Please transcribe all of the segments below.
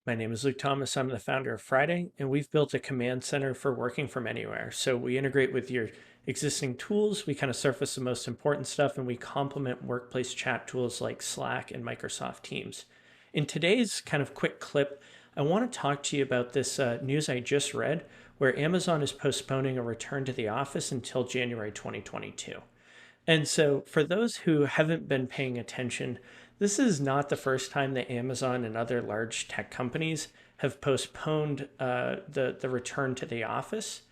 My name is Luke Thomas. I'm the founder of Friday, and we've built a command center for working from anywhere. So we integrate with your existing tools, we kind of surface the most important stuff, and we complement workplace chat tools like Slack and Microsoft Teams. In today's kind of quick clip, I want to talk to you about this news I just read where Amazon is postponing a return to the office until January 2022. And so, for those who haven't been paying attention, this is not the first time that Amazon and other large tech companies have postponed the return to the office.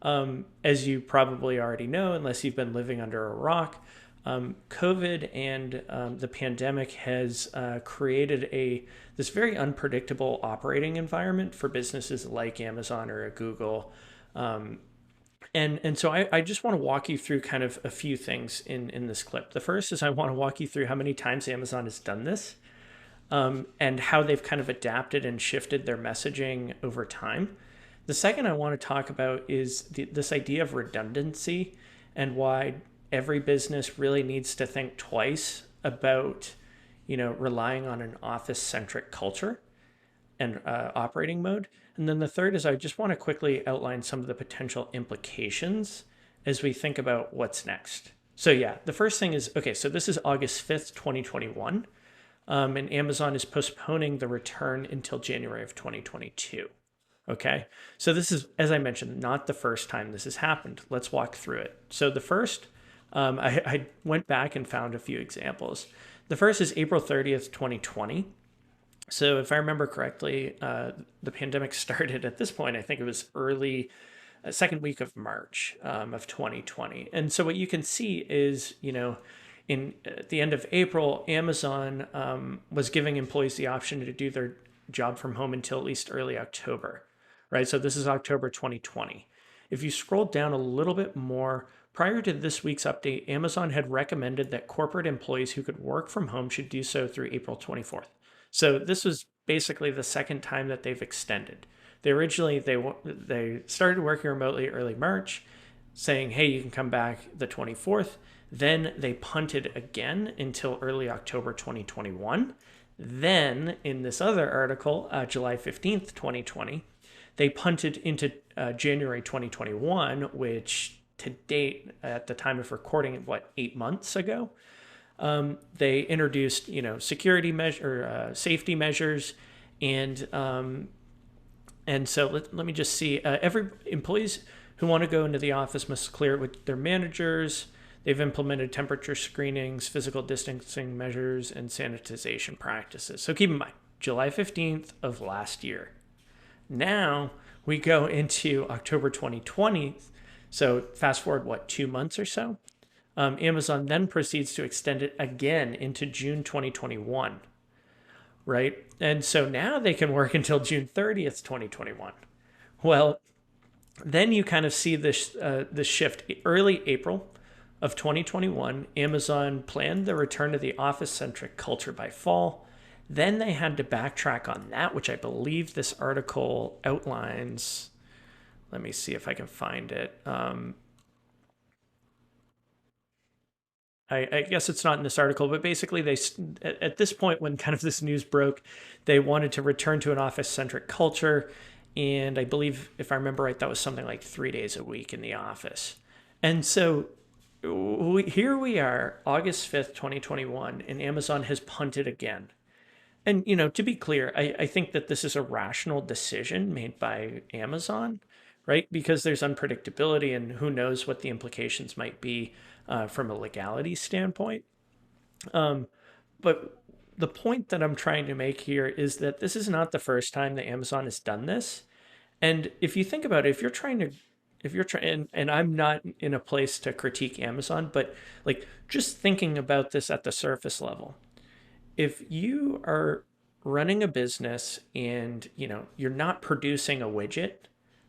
As you probably already know, unless you've been living under a rock, COVID and the pandemic has created a this very unpredictable operating environment for businesses like Amazon or a Google. And so I just want to walk you through kind of a few things in this clip. The first is I want to walk you through how many times Amazon has done this, and how they've kind of adapted and shifted their messaging over time. The second I want to talk about is this idea of redundancy and why every business really needs to think twice about, relying on an office-centric culture and operating mode. And then the third is I just want to quickly outline some of the potential implications as we think about what's next. So, yeah, the first thing is okay, so this is August 5th, 2021, and Amazon is postponing the return until January of 2022. Okay, so this is, as I mentioned, not the first time this has happened. Let's walk through it. So, the first, I went back and found a few examples. The first is April 30th, 2020. So, if I remember correctly, the pandemic started at this point. I think it was early second week of March of 2020. And so, what you can see is, in at the end of April, Amazon was giving employees the option to do their job from home until at least early October, right? So, this is October 2020. If you scroll down a little bit more, prior to this week's update, Amazon had recommended that corporate employees who could work from home should do so through April 24th. So this was basically the second time that they've extended. They started working remotely early March, saying, "Hey, you can come back the 24th." Then they punted again until early October 2021. Then in this other article, July 15th, 2020, they punted into January 2021, which to date, at the time of recording, 8 months ago. They introduced, security measure, safety measures, and so let me just see. Every employees who want to go into the office must clear it with their managers. They've implemented temperature screenings, physical distancing measures, and sanitization practices. So keep in mind, July 15th of last year. Now we go into October 2020. So fast forward, 2 months or so? Amazon then proceeds to extend it again into June 2021, right? And so now they can work until June 30th, 2021. Well, then you kind of see this shift. Early April of 2021, Amazon planned the return to the office-centric culture by fall. Then they had to backtrack on that, which I believe this article outlines. Let me see if I can find it. I guess it's not in this article, but basically, at this point, when kind of this news broke, they wanted to return to an office centric culture. And I believe, if I remember right, that was something like 3 days a week in the office. And so here we are, August 5th, 2021, and Amazon has punted again. And, to be clear, I think that this is a rational decision made by Amazon, right? Because there's unpredictability and who knows what the implications might be from a legality standpoint. But the point that I'm trying to make here is that this is not the first time that Amazon has done this. And if you think about it, if you're trying, and I'm not in a place to critique Amazon, but like just thinking about this at the surface level, if you are running a business and you're not producing a widget,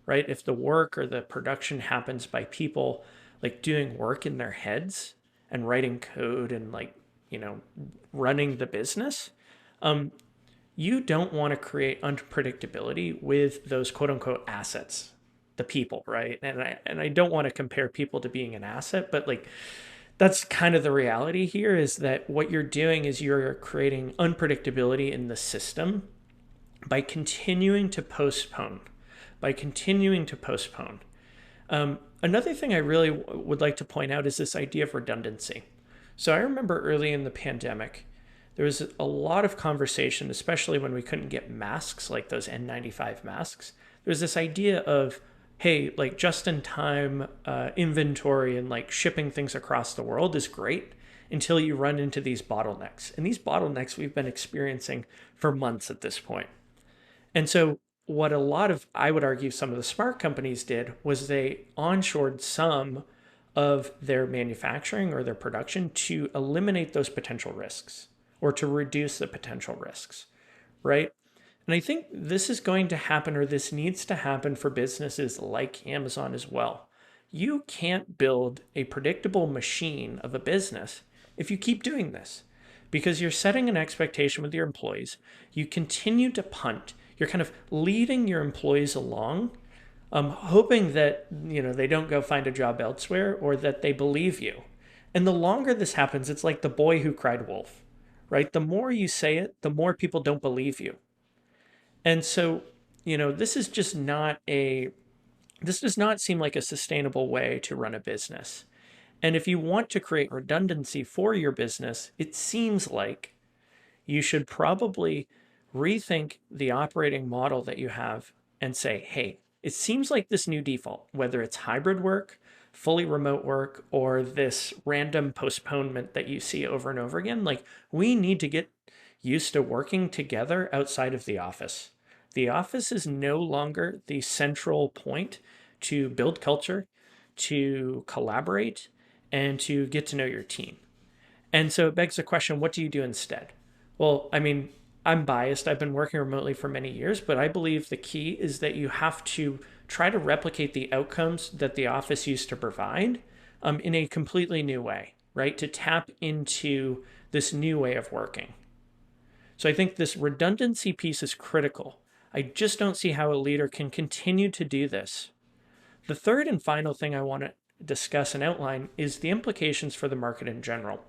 right? If the work or the production happens by people like doing work in their heads and writing code and running the business, you don't want to create unpredictability with those quote unquote assets, the people, right? And I don't want to compare people to being an asset, but that's kind of the reality here is that what you're doing is you're creating unpredictability in the system by continuing to postpone, by continuing to postpone. Another thing I really would like to point out is this idea of redundancy. So I remember early in the pandemic, there was a lot of conversation, especially when we couldn't get masks like those N95 masks. There was this idea of, hey, like just in time inventory and like shipping things across the world is great until you run into these bottlenecks. And these bottlenecks we've been experiencing for months at this point. And so, what a lot of, I would argue, some of the smart companies did was they onshored some of their manufacturing or their production to eliminate those potential risks or to reduce the potential risks, right? And I think this is going to happen, or this needs to happen for businesses like Amazon as well. You can't build a predictable machine of a business if you keep doing this because you're setting an expectation with your employees. You continue to punt. You're kind of leading your employees along, hoping that they don't go find a job elsewhere or that they believe you. And the longer this happens, it's like the boy who cried wolf, right? The more you say it, the more people don't believe you. And so, this is just not a this does not seem like a sustainable way to run a business. And if you want to create redundancy for your business, it seems like you should probably rethink the operating model that you have and say, hey, it seems like this new default, whether it's hybrid work, fully remote work, or this random postponement that you see over and over again, like we need to get used to working together outside of the office. The office is no longer the central point to build culture, to collaborate, and to get to know your team. And so it begs the question, what do you do instead? Well, I mean, I'm biased. I've been working remotely for many years, but I believe the key is that you have to try to replicate the outcomes that the office used to provide in a completely new way, right? To tap into this new way of working. So I think this redundancy piece is critical. I just don't see how a leader can continue to do this. The third and final thing I want to discuss and outline is the implications for the market in general.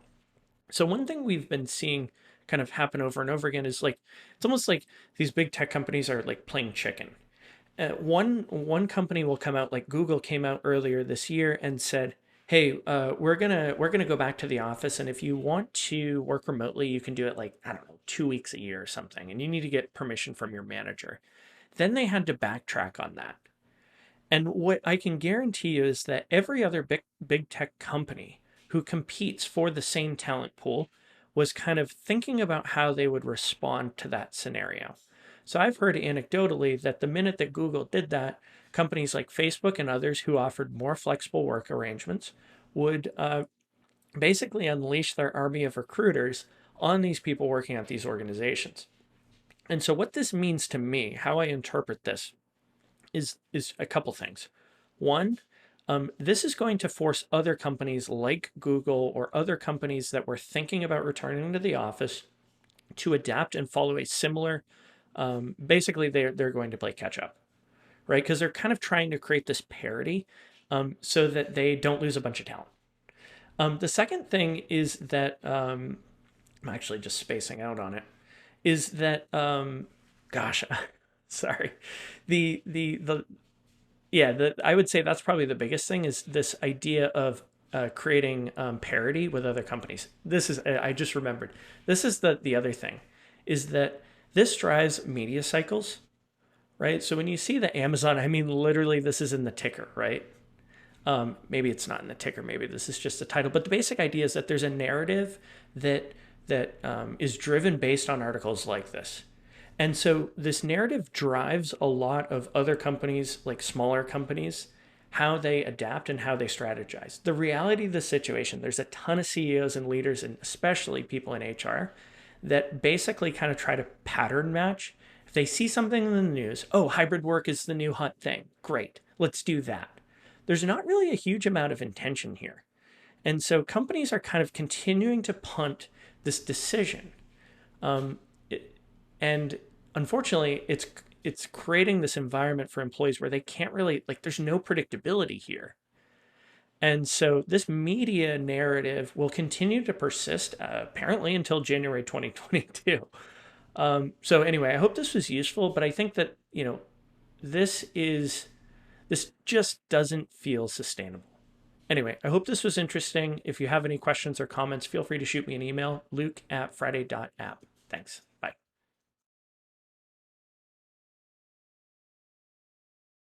So one thing we've been seeing kind of happen over and over again is like it's almost like these big tech companies are like playing chicken. One company will come out, like Google came out earlier this year and said, "Hey, we're gonna go back to the office, and if you want to work remotely, you can do it like I don't know 2 weeks a year or something, and you need to get permission from your manager." Then they had to backtrack on that. And what I can guarantee you is that every other big tech company who competes for the same talent pool was kind of thinking about how they would respond to that scenario. So I've heard anecdotally that the minute that Google did that, companies like Facebook and others who offered more flexible work arrangements would basically unleash their army of recruiters on these people working at these organizations. And so what this means to me, how I interpret this, is a couple things. One, this is going to force other companies like Google or other companies that were thinking about returning to the office to adapt and follow a similar. Basically, they're going to play catch up, right? Because they're kind of trying to create this parity so that they don't lose a bunch of talent. The second thing is that I'm actually just spacing out on it. Is that gosh, sorry, the yeah, I would say that's probably the biggest thing is this idea of creating parity with other companies. This is I just remembered. This is the other thing, is that this drives media cycles, right? So when you see the Amazon, I mean, literally, this is in the ticker, right? Maybe it's not in the ticker. Maybe this is just the title. But the basic idea is that there's a narrative that is driven based on articles like this. And so this narrative drives a lot of other companies, like smaller companies, how they adapt and how they strategize. The reality of the situation, there's a ton of CEOs and leaders, and especially people in HR, that basically kind of try to pattern match. If they see something in the news, oh, hybrid work is the new hot thing. Great, let's do that. There's not really a huge amount of intention here. And so companies are kind of continuing to punt this decision. And unfortunately, it's creating this environment for employees where they can't really, like, there's no predictability here. And so this media narrative will continue to persist apparently until January 2022. So anyway, I hope this was useful, but I think that, this is, this just doesn't feel sustainable. Anyway, I hope this was interesting. If you have any questions or comments, feel free to shoot me an email, luke@friday.app. Thanks.